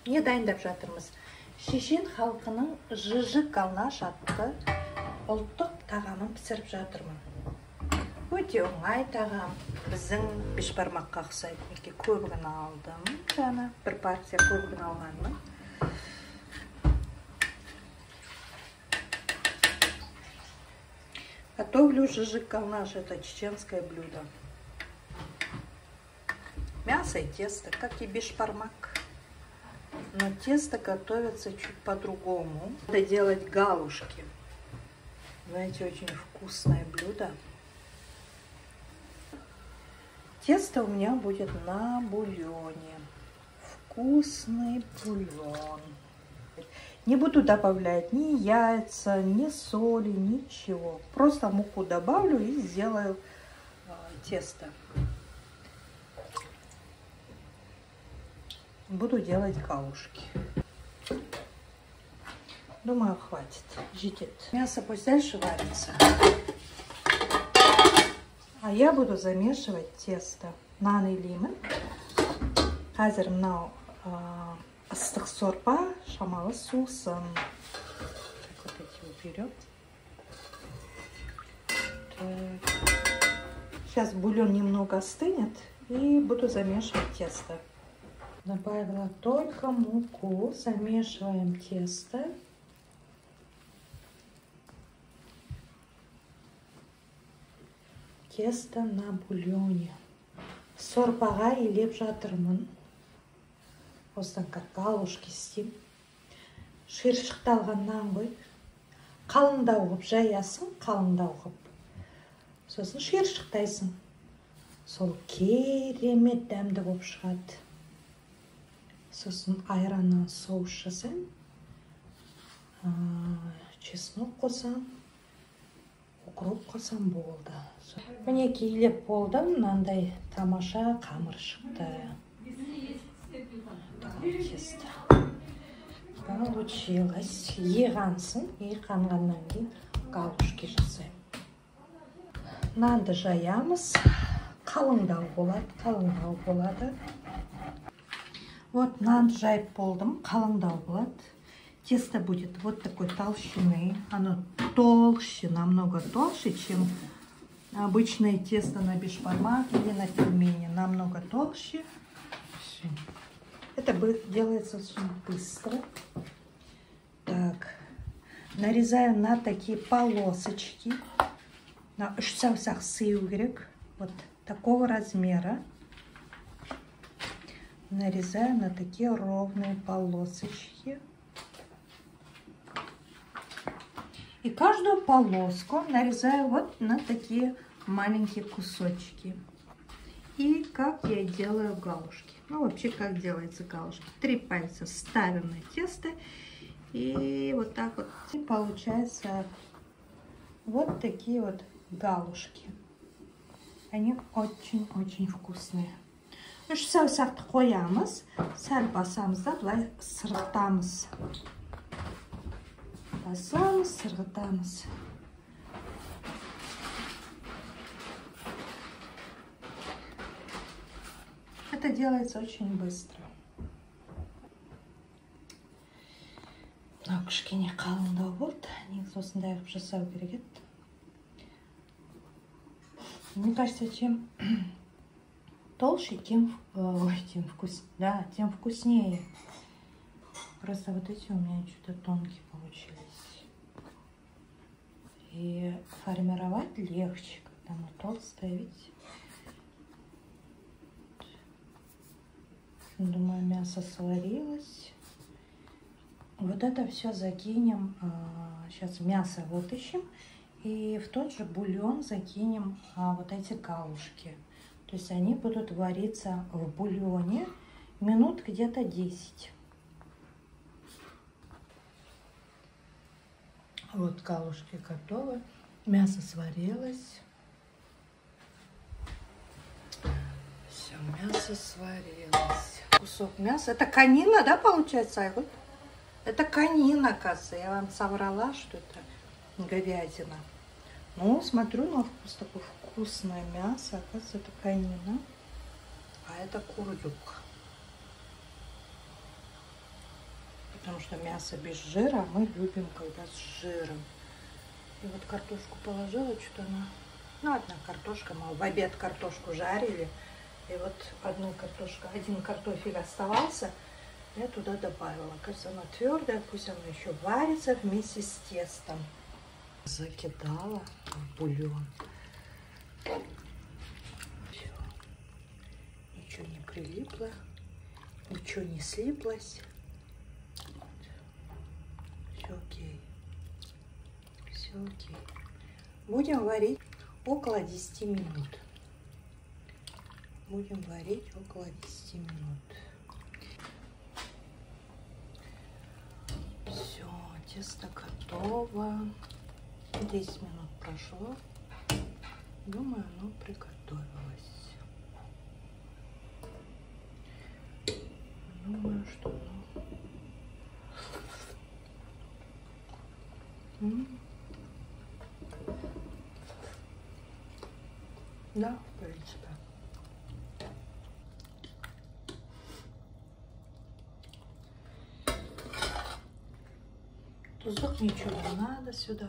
Не дайындап жатырмыз. Шешен халқының жыжық алнаш атты ұлттық тағамын пісіріп жатырмын. Өте оңай тағам. Біздің бешбармаққа ұқсайды. Неге көбігін алдым. Жаңа бір партия көбігін алғанмын. Готовлю жыжық калнаш. Это чеченское блюдо. Мясо и тесто, как и бешбармак. Но тесто готовится чуть по-другому. Надо делать галушки. Знаете, очень вкусное блюдо. Тесто у меня будет на бульоне. Вкусный бульон. Не буду добавлять ни яйца, ни соли, ничего. Просто муку добавлю и сделаю тесто. Буду делать галушки. Думаю, хватит. Ждите. Мясо пусть дальше варится. А я буду замешивать тесто. Нан и лимон. Қазір мынау ыстық сорпа, шамалы сусын. Вот эти уберем. Сейчас бульон немного остынет и буду замешивать тесто. Добавила только муку, замешиваем тесто. Тесто на бульоне. Сорпаға илеп жатырмын. Осыдан галушки істеймін. Шиыршықты алғаннан ғой. Қалыңдау қылып жаясың, қалыңдау қылып. Сосын шиыршықтайсың. Сол керемет дәмді болып шығады. Сосын айраннан соус жасаймын. Чеснок қосам. Укроп қосам болды. Мінеки илеп болды. Мынандай тамаша қамыр шықты. Тесто. Получилось. Еғансын. Еғанғаннан кейін галушки жасаймын. Нанды жаямыз. Қалыңдау болады. Вот нан жайып болдым. Қалыңдау болады. Тесто будет вот такой толщины. Оно толще, намного толще, чем обычное тесто на бешбармак или на пельмени. Намного толще. Все. Это делается очень быстро. Так. Нарезаю на такие полосочки. На үш-саусақ сыю керек. Вот такого размера. Нарезаю на такие ровные полосочки. И каждую полоску нарезаю вот на такие маленькие кусочки. И как я делаю галушки. Ну, вообще, как делается галушки. 3 пальца ставим на тесто. И вот так вот. И получается вот такие вот галушки. Они очень-очень вкусные. Үш саусақты қоямыз. Сәл басамыз да былай сырғытамыз. Басамыз, сырғытамыз. Это делается очень быстро. Мынау кішкене қалыңдау болды. Негізі осындай қылып жасау керек еді. Мне кажется, чем толще, тем вкуснее. Просто вот эти у меня что-то тонкие получились. И формировать легче, когда оно толстое, видите? Думаю, мясо сварилось. Вот это все закинем. Сейчас мясо вытащим. И в тот же бульон закинем вот эти галушки. То есть они будут вариться в бульоне минут где-то 10. Вот галушки готовы. Мясо сварилось. Все, мясо сварилось. Кусок мяса. Это конина, да, получается, Айгуль? Это конина, оказывается. Я вам соврала, что это говядина. Ну, смотрю на вкус, такое вкусное мясо. Оказывается, это конина. А это курдюк. потому что мясо без жира мы любим, когда с жиром. И вот картошку положила, что-то она... Ну, одна картошка, мы в обед картошку жарили. И вот один картофель оставался, я туда добавила. Кажется, она твердая, пусть она еще варится вместе с тестом. Закидала в бульон. Все. Ничего не прилипло, ничего не слиплось. Все окей. Все окей. Будем варить около 10 минут. Будем варить около 10 минут. Все, тесто готово. 10 минут прошло. Думаю, оно приготовилось. Думаю, что оно... Да, в принципе. Тузок ничего не надо сюда.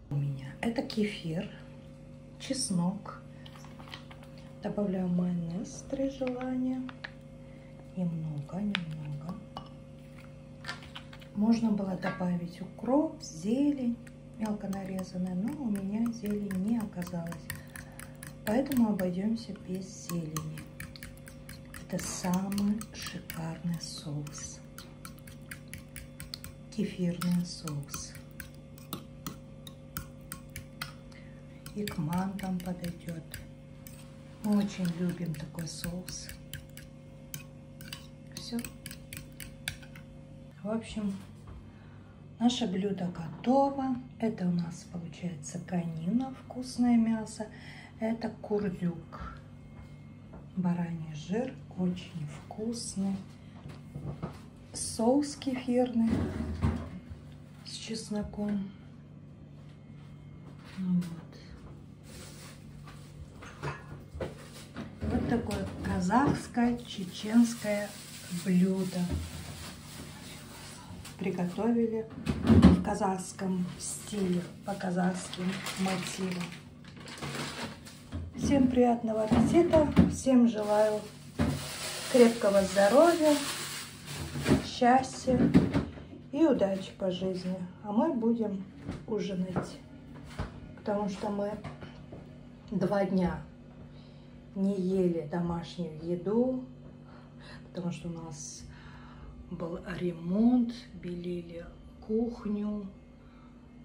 У меня это кефир, чеснок. Добавляю майонез при желании. Немного. Можно было добавить укроп, зелень мелко нарезанная, но у меня зелень не оказалось. Поэтому обойдемся без зелени. Это самый шикарный соус. Кефирный соус. И к мантам подойдет. Мы очень любим такой соус. Все. В общем, наше блюдо готово. Это у нас получается конина, вкусное мясо. Это курдюк. Бараний жир, очень вкусный. Соус кефирный с чесноком. Вот такое казахское, чеченское блюдо. Приготовили в казахском стиле, по казахским мотивам. Всем приятного аппетита, всем желаю крепкого здоровья, счастья и удачи по жизни. А мы будем ужинать, потому что мы 2 дня не ели домашнюю еду, потому что у нас был ремонт, белили кухню,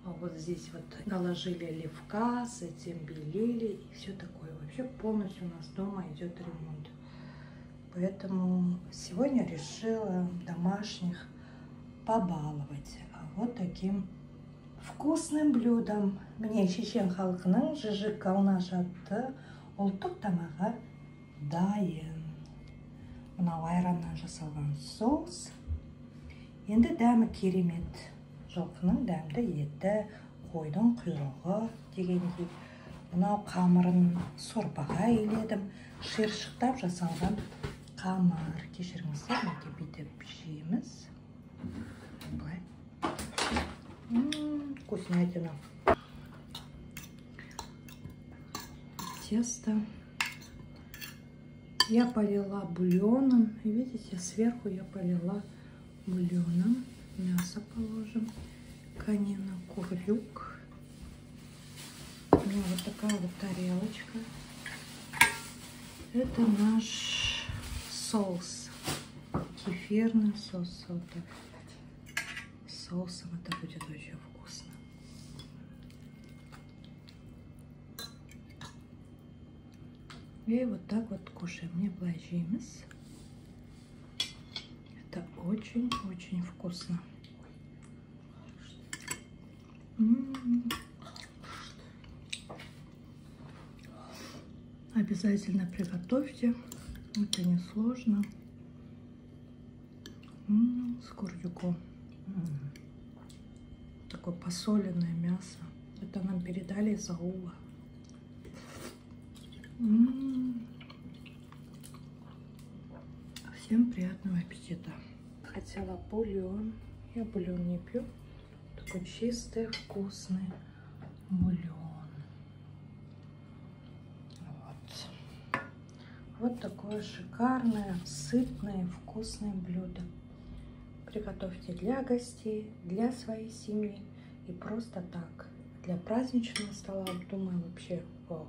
а вот здесь вот наложили левка, с этим белили и все такое. Вообще полностью у нас дома идет ремонт. Поэтому сегодня решила домашних побаловать вот таким вкусным блюдом. Мне шешен халқының жыжы кауна жатты ұлттық тамағы дайын. Мынау айраннан жасалған соус. Енді дәмі керемет. Жылқының дәмді еті, қойдың құйрығы дегендей. Мынау қамырын сорпаға иледім. Шиыршықтап жасалған қамыр. Кешіріңіздер, неге бүйтіп жейміз. Былай. Вкуснятина. Тесто. Я полила бульоном. И видите, сверху я полила бульоном. Мясо положим. Конина, курдюк. У меня вот такая вот тарелочка. Это наш соус. Кефирный соус. Вот так. Соусом это будет очень вкусно. И вот так вот кушаем. Не блажимся. Это очень-очень вкусно. Обязательно приготовьте. Это несложно. с курдюком. Такое посоленное мясо. Это нам передали из аула. Всем приятного аппетита. Хотела бульон. Я бульон не пью. Такой чистый, вкусный бульон. Вот такое шикарное, сытное, вкусное блюдо. Приготовьте для гостей, для своей семьи и просто так. Для праздничного стола, думаю, вообще вау.